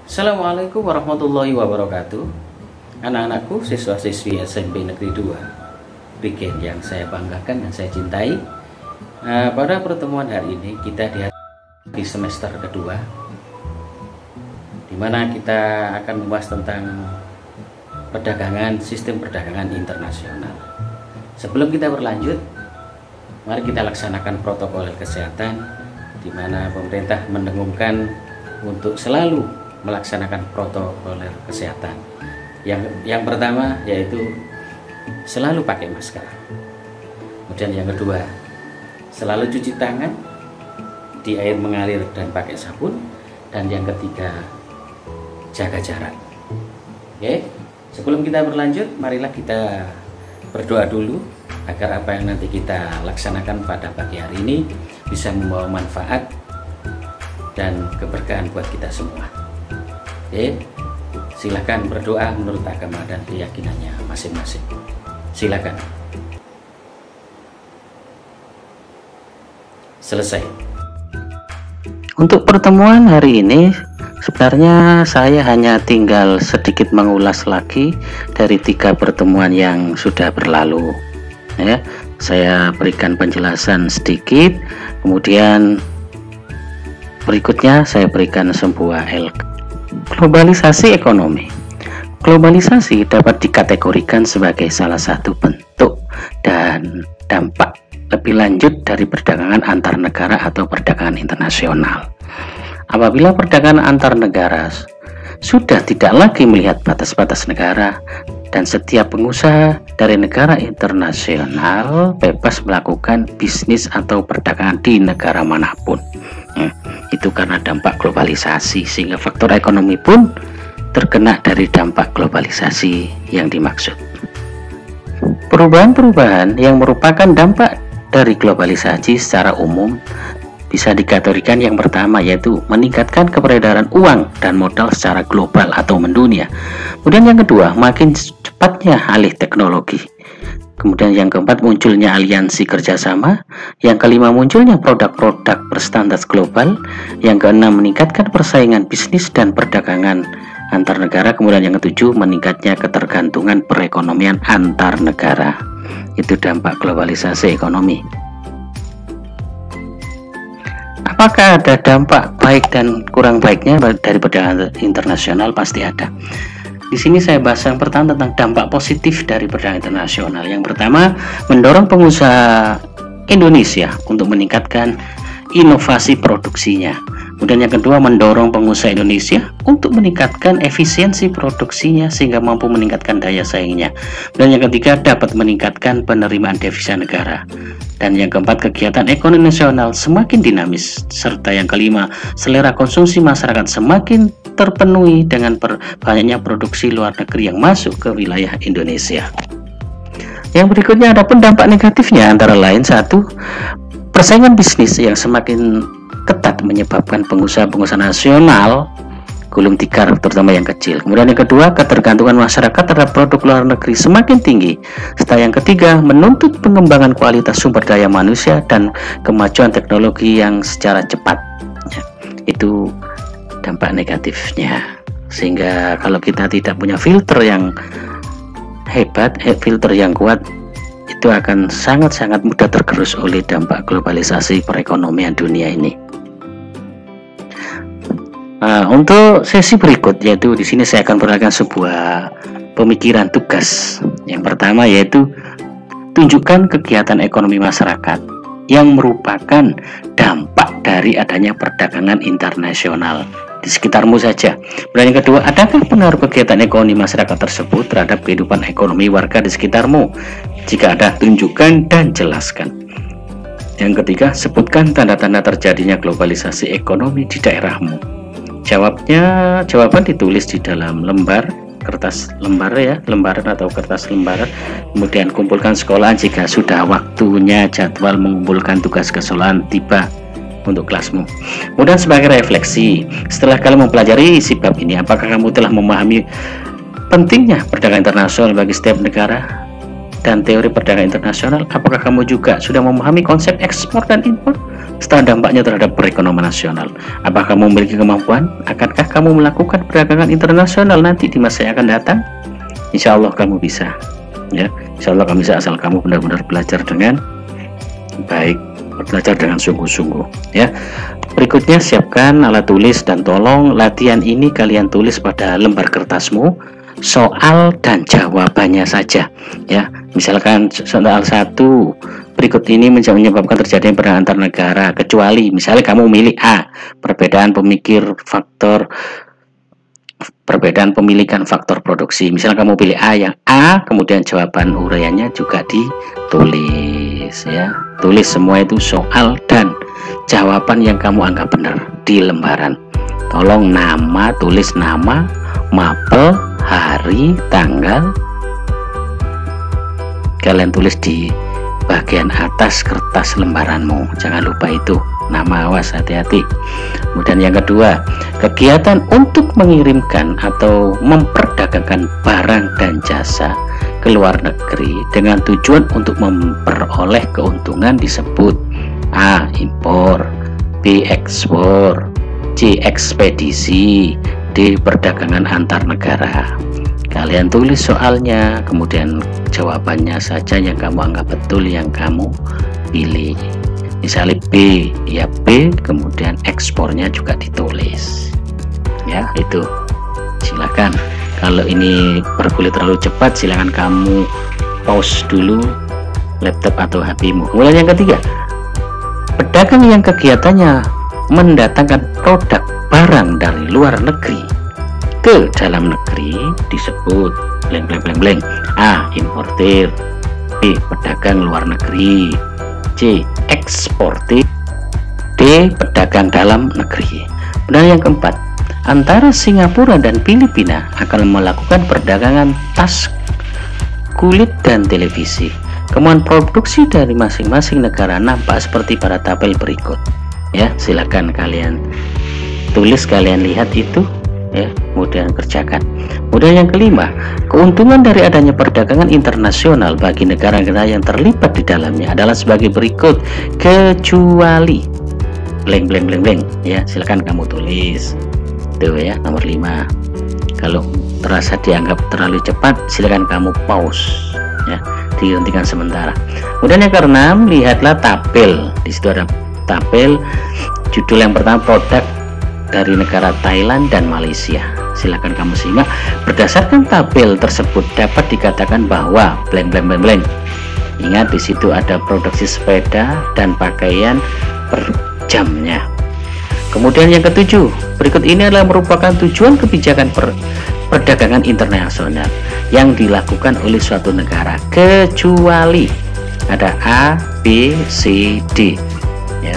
Assalamualaikum warahmatullahi wabarakatuh. Anak-anakku, siswa-siswi SMP Negeri 2 Prigen yang saya banggakan dan saya cintai. Pada pertemuan hari ini kita di semester kedua, di mana kita akan membahas tentang perdagangan, sistem perdagangan internasional. Sebelum kita berlanjut, mari kita laksanakan protokol kesehatan, di mana pemerintah mendengungkan untuk selalu melaksanakan protokol kesehatan. Yang pertama yaitu selalu pakai masker. Kemudian yang kedua, selalu cuci tangan di air mengalir dan pakai sabun. Dan yang ketiga, jaga jarak. Oke, sebelum kita berlanjut, marilah kita berdoa dulu agar apa yang nanti kita laksanakan pada pagi hari ini bisa membawa manfaat dan keberkahan buat kita semua. Oke, silakan berdoa menurut agama dan keyakinannya masing-masing. Silakan. Selesai. Untuk pertemuan hari ini sebenarnya saya hanya tinggal sedikit mengulas lagi dari 3 pertemuan yang sudah berlalu. Ya, saya berikan penjelasan sedikit, kemudian berikutnya saya berikan sebuah globalisasi ekonomi. Globalisasi dapat dikategorikan sebagai salah satu bentuk dan dampak lebih lanjut dari perdagangan antar negara atau perdagangan internasional. Apabila perdagangan antar negara sudah tidak lagi melihat batas-batas negara dan setiap pengusaha dari negara internasional bebas melakukan bisnis atau perdagangan di negara manapun. Itu karena dampak globalisasi, sehingga faktor ekonomi pun terkena dari dampak globalisasi yang dimaksud. Perubahan-perubahan yang merupakan dampak dari globalisasi secara umum bisa dikategorikan yang pertama, yaitu meningkatkan keberedaran uang dan modal secara global atau mendunia. Kemudian yang kedua, makin cepatnya alih teknologi. Kemudian yang keempat, munculnya aliansi kerjasama. Yang kelima, munculnya produk-produk berstandar global. Yang keenam, meningkatkan persaingan bisnis dan perdagangan antar negara. Kemudian yang ketujuh, meningkatnya ketergantungan perekonomian antar negara. Itu dampak globalisasi ekonomi. Apakah ada dampak baik dan kurang baiknya dari perdagangan internasional? Pasti ada. Di sini saya bahas yang pertama tentang dampak positif dari perdagangan internasional. Yang pertama, mendorong pengusaha Indonesia untuk meningkatkan inovasi produksinya. Kemudian yang kedua, mendorong pengusaha Indonesia untuk meningkatkan efisiensi produksinya sehingga mampu meningkatkan daya saingnya. Dan yang ketiga, dapat meningkatkan penerimaan devisa negara. Dan yang keempat, kegiatan ekonomi nasional semakin dinamis. Serta yang kelima, selera konsumsi masyarakat semakin terpenuhi dengan banyaknya produksi luar negeri yang masuk ke wilayah Indonesia. Yang berikutnya ada dampak negatifnya, antara lain satu, persaingan bisnis yang semakin ketat menyebabkan pengusaha-pengusaha nasional gulung tikar, terutama yang kecil. Kemudian yang kedua, ketergantungan masyarakat terhadap produk luar negeri semakin tinggi. Serta yang ketiga, menuntut pengembangan kualitas sumber daya manusia dan kemajuan teknologi yang secara cepat. Itu dampak negatifnya. Sehingga kalau kita tidak punya filter yang hebat, filter yang kuat, itu akan sangat-sangat mudah tergerus oleh dampak globalisasi perekonomian dunia ini. Untuk sesi berikut, yaitu di sini saya akan berikan sebuah pemikiran tugas. Yang pertama yaitu tunjukkan kegiatan ekonomi masyarakat yang merupakan dampak dari adanya perdagangan internasional di sekitarmu saja. Dan yang kedua, adakah pengaruh kegiatan ekonomi masyarakat tersebut terhadap kehidupan ekonomi warga di sekitarmu? Jika ada, tunjukkan dan jelaskan. Yang ketiga, sebutkan tanda-tanda terjadinya globalisasi ekonomi di daerahmu. Jawaban ditulis di dalam kertas lembaran atau kertas lembaran. Kemudian kumpulkan sekolahan jika sudah waktunya jadwal mengumpulkan tugas kesekolahan tiba untuk kelasmu. Kemudian sebagai refleksi, setelah kalian mempelajari isi bab ini, apakah kamu telah memahami pentingnya perdagangan internasional bagi setiap negara dan teori perdagangan internasional? Apakah kamu juga sudah memahami konsep ekspor dan impor? Setelah dampaknya terhadap perekonomian nasional, apakah kamu memiliki kemampuan? Akankah kamu melakukan perdagangan internasional nanti di masa yang akan datang? Insya Allah kamu bisa, ya. Insya Allah kamu bisa, asal kamu benar-benar belajar dengan baik, belajar dengan sungguh-sungguh, ya. Berikutnya, siapkan alat tulis dan tolong latihan ini kalian tulis pada lembar kertasmu, soal dan jawabannya saja, ya. Misalkan soal 1, berikut ini menyebabkan terjadinya perang antar negara, kecuali misalnya kamu milih A, perbedaan pemilikan faktor produksi. Misalnya kamu pilih A, yang A, kemudian jawaban uraiannya juga ditulis, ya. Tulis semua itu soal dan jawaban yang kamu anggap benar di lembaran. Tolong nama, tulis nama, mapel, hari, tanggal, kalian tulis di bagian atas kertas lembaranmu. Jangan lupa itu nama, awas, hati-hati. Kemudian yang kedua, kegiatan untuk mengirimkan atau memperdagangkan barang dan jasa ke luar negeri dengan tujuan untuk memperoleh keuntungan disebut A. Impor, B. Ekspor, C. Ekspedisi, D. Perdagangan antar negara. Kalian tulis soalnya, kemudian jawabannya saja yang kamu anggap betul yang kamu pilih. Misalnya B, ya B, kemudian ekspornya juga ditulis, ya. Itu silakan. Kalau ini bergulir terlalu cepat, silakan kamu pause dulu laptop atau HP-mu. Kemudian yang ketiga, pedagang yang kegiatannya mendatangkan produk barang dari luar negeri ke dalam negeri disebut blank blank blank blank. A. Importir, B. Pedagang luar negeri, C. Eksportir, D. Pedagang dalam negeri. Dan yang keempat, antara Singapura dan Filipina akan melakukan perdagangan tas, kulit, dan televisi. Kemampuan produksi dari masing-masing negara nampak seperti pada tabel berikut, ya. Silakan kalian tulis, kalian lihat itu, ya, kemudian kerjakan. Kemudian yang kelima, keuntungan dari adanya perdagangan internasional bagi negara-negara yang terlibat di dalamnya adalah sebagai berikut, kecuali blank blank blank blank, ya. Silakan kamu tulis itu, ya, nomor 5. Kalau terasa dianggap terlalu cepat, silakan kamu pause, ya, dihentikan sementara. Kemudian yang keenam, lihatlah tabel. Di situ ada tabel, judul yang pertama produk dari negara Thailand dan Malaysia. Silakan kamu simak. Berdasarkan tabel tersebut dapat dikatakan bahwa blank blank blank blank. Ingat, di situ ada produksi sepeda dan pakaian per jamnya. Kemudian yang ketujuh, berikut ini adalah merupakan tujuan kebijakan perdagangan internasional yang dilakukan oleh suatu negara, kecuali ada A, B, C, D, ya.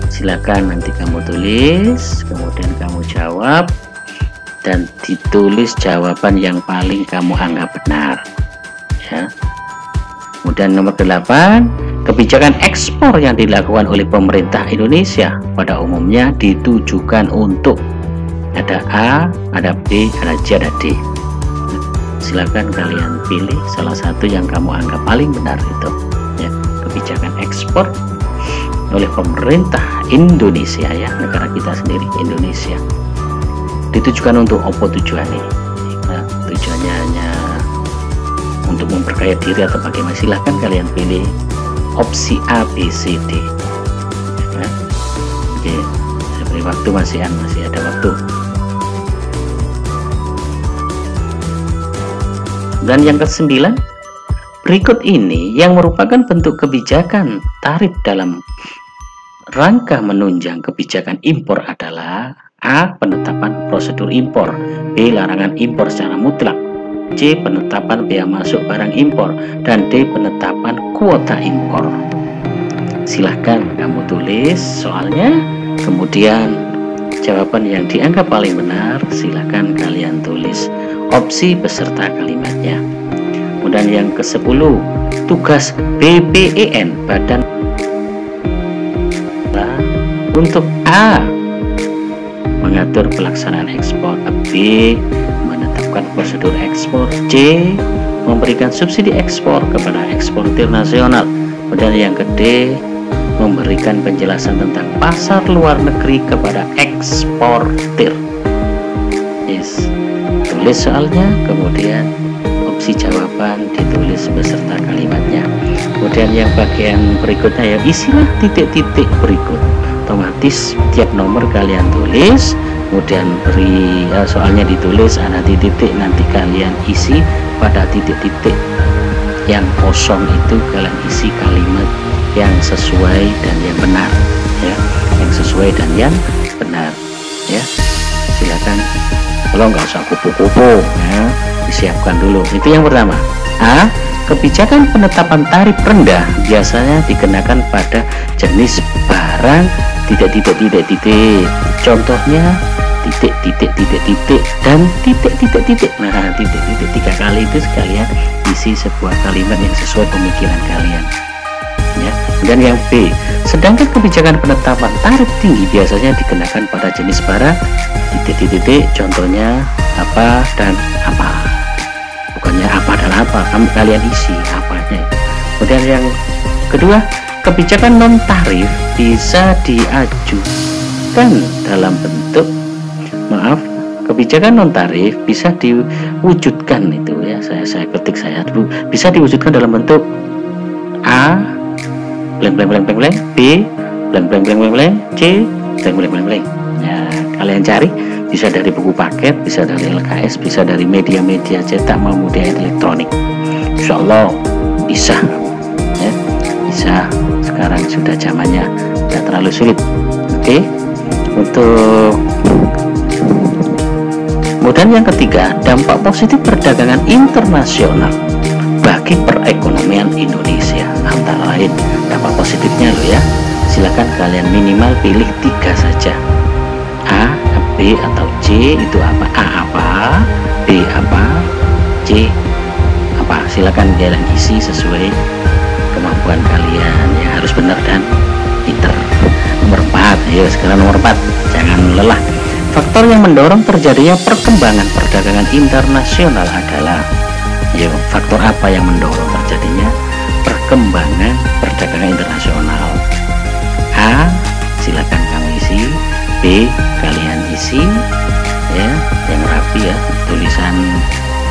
Silakan nanti kamu tulis, kemudian kamu jawab, dan ditulis jawaban yang paling kamu anggap benar, ya. Kemudian nomor 8, kebijakan ekspor yang dilakukan oleh pemerintah Indonesia pada umumnya ditujukan untuk, ada A, ada B, ada C, ada D. Silakan kalian pilih salah satu yang kamu anggap paling benar itu, ya. Kebijakan ekspor oleh pemerintah Indonesia, ya, negara kita sendiri, Indonesia, ditujukan untuk apa tujuannya? Nah, tujuannya hanya untuk memperkaya diri atau bagaimana? Silahkan kalian pilih opsi A, B, C, D, ya. Oke, saya beri waktu, masih ada waktu. Dan yang ke-9, berikut ini yang merupakan bentuk kebijakan tarif dalam rangka menunjang kebijakan impor adalah A. Penetapan prosedur impor, B. Larangan impor secara mutlak, C. Penetapan bea masuk barang impor, dan D. Penetapan kuota impor. Silahkan kamu tulis soalnya, kemudian jawaban yang dianggap paling benar silahkan kalian tulis opsi beserta kalimatnya. Kemudian yang ke-10, tugas BPEN, Badan untuk A. mengatur pelaksanaan ekspor, B. menetapkan prosedur ekspor, C. memberikan subsidi ekspor kepada eksportir nasional. Kemudian yang ke D, memberikan penjelasan tentang pasar luar negeri kepada eksportir. Yes. Tulis soalnya, kemudian opsi jawaban ditulis beserta kalimatnya. Kemudian yang bagian berikutnya ya isilah titik-titik berikut. Otomatis tiap nomor kalian tulis, kemudian beri soalnya ditulis, ada titik, nanti kalian isi pada titik-titik yang kosong itu kalian isi kalimat yang sesuai dan yang benar, ya, yang sesuai dan yang benar, ya. Silakan, kalau nggak usah kupu-kupu, ya, disiapkan dulu. Itu yang pertama. A. Kebijakan penetapan tarif rendah biasanya dikenakan pada jenis barang titik. Contohnya titik dan titik. Nah, titik 3 kali itu sekalian isi sebuah kalimat yang sesuai pemikiran kalian, ya. Dan yang B, sedangkan kebijakan penetapan tarif tinggi biasanya dikenakan pada jenis barang titik. Contohnya apa dan apa, bukannya apa dan apa, kalian isi apanya. Kemudian yang kedua, kebijakan non tarif bisa diajukan dalam bentuk, kebijakan non tarif bisa diwujudkan, itu ya, saya ketik saya dulu, bisa diwujudkan dalam bentuk A blank B blank C blank. Ya, kalian cari, bisa dari buku paket, bisa dari LKS, bisa dari media-media cetak maupun media elektronik. Insya Allah bisa, ya, bisa. Sekarang sudah zamannya, tidak terlalu sulit. Oke. Untuk kemudian yang ketiga, dampak positif perdagangan internasional bagi perekonomian Indonesia, antara lain dampak positifnya loh ya. Silakan kalian minimal pilih 3 saja. A, B atau C itu apa? A apa, B apa, C apa? Silakan kalian isi sesuai kemampuan kalian, ya, harus benar dan pinter. Nomor 4, ayo sekarang nomor 4, jangan lelah. Faktor yang mendorong terjadinya perkembangan perdagangan internasional adalah, yuk, faktor apa yang mendorong terjadinya perkembangan perdagangan internasional? A, silakan kamu isi. B, kalian isi, ya, yang rapi ya, tulisan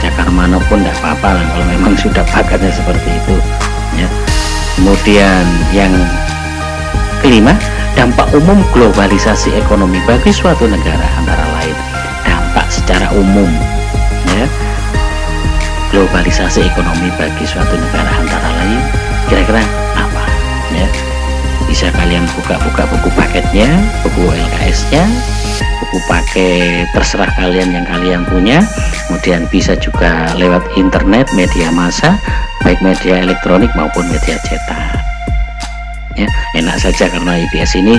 cakar manapun tidak apa-apa lah, kalau memang sudah pakatnya seperti itu, ya. Kemudian yang kelima, dampak umum globalisasi ekonomi bagi suatu negara, antara lain dampak secara umum, ya, globalisasi ekonomi bagi suatu negara antara lain kira-kira apa, ya. Bisa kalian buka-buka buku paketnya, buku LKS-nya, buku paket terserah kalian yang kalian punya. Kemudian bisa juga lewat internet, media massa, baik media elektronik maupun media cetak, ya. Enak saja karena IPS ini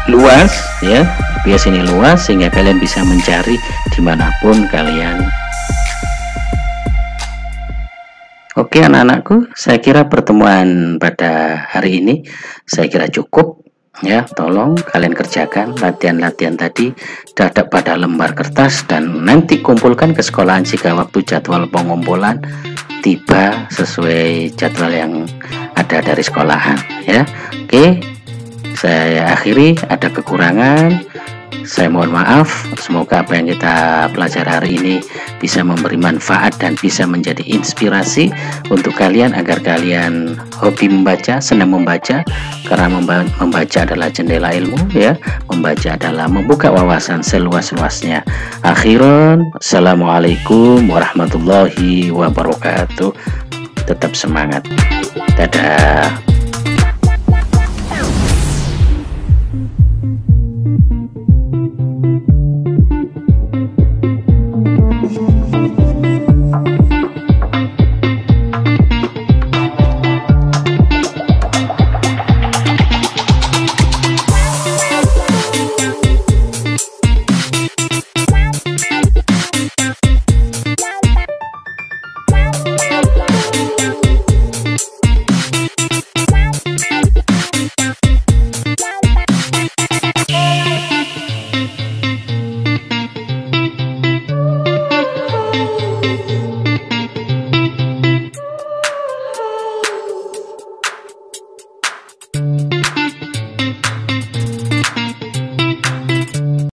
luas, ya, IPS ini luas sehingga kalian bisa mencari dimanapun kalian. Oke anak-anakku, saya kira pertemuan pada hari ini saya kira cukup, ya. Tolong kalian kerjakan latihan-latihan tadi pada lembar kertas dan nanti kumpulkan ke sekolahan jika waktu jadwal pengumpulan tiba sesuai jadwal yang ada dari sekolahan, ya. Oke, saya akhiri, ada kekurangan saya mohon maaf. Semoga apa yang kita pelajari hari ini bisa memberi manfaat dan bisa menjadi inspirasi untuk kalian agar kalian hobi membaca, senang membaca, karena membaca adalah jendela ilmu, ya. Membaca adalah membuka wawasan seluas-luasnya. Akhiran, assalamualaikum warahmatullahi wabarakatuh. Tetap semangat. Dadah.